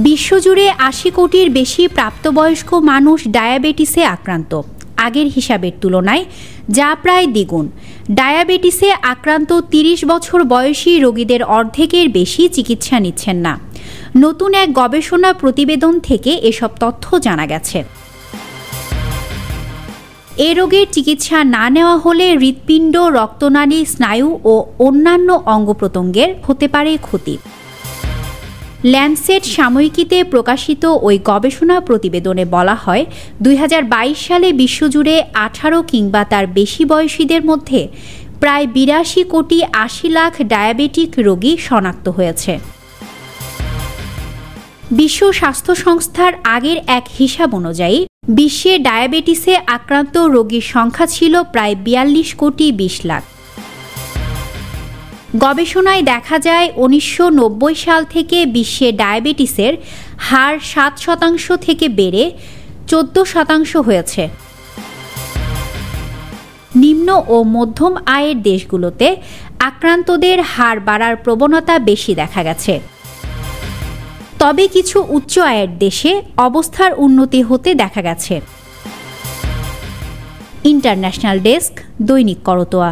বিশ্বজুড়ে ৮০ কোটির বেশি প্রাপ্তবয়স্ক মানুষ ডায়াবেটিসে আক্রান্ত। আগের হিসাবের তুলনায় যা প্রায় দ্বিগুণ। ডায়াবেটিসে আক্রান্ত ৩০ বছর বয়সী রোগীদের অর্ধেকের বেশি চিকিৎসা নিচ্ছেন না। নতুন এক গবেষণা প্রতিবেদন থেকে এসব তথ্য জানা গেছে। এ রোগের চিকিৎসা না নেওয়া হলে হৃৎপিণ্ড, রক্তনালী, স্নায়ু ও অন্যান্য অঙ্গপ্রত্যঙ্গের হতে পারে ক্ষতি। ল্যান্সেট সাময়িকীতে প্রকাশিত ওই গবেষণা প্রতিবেদনে বলা হয়, ২০২২ সালে বিশ্বজুড়ে ১৮ কিংবা তার বেশি বয়সীদের মধ্যে প্রায় ৮২ কোটি ৮০ লাখ ডায়াবেটিক রোগী শনাক্ত হয়েছে। বিশ্ব স্বাস্থ্য সংস্থার আগের এক হিসাব অনুযায়ী বিশ্বে ডায়াবেটিসে আক্রান্ত রোগীর সংখ্যা ছিল প্রায় ৪২ কোটি ২০ লাখ। গবেষণায় দেখা যায় ১৯৯০ সাল থেকে বিশ্বে ডায়াবেটিসের হার ৭% থেকে বেড়ে ১৪% হয়েছে। নিম্ন ও মধ্যম আয়ের দেশগুলোতে আক্রান্তদের হার বাড়ার প্রবণতা বেশি দেখা গেছে। তবে কিছু উচ্চ আয়ের দেশে অবস্থার উন্নতি হতে দেখা গেছে। ইন্টারন্যাশনাল ডেস্ক, দৈনিক করতোয়া।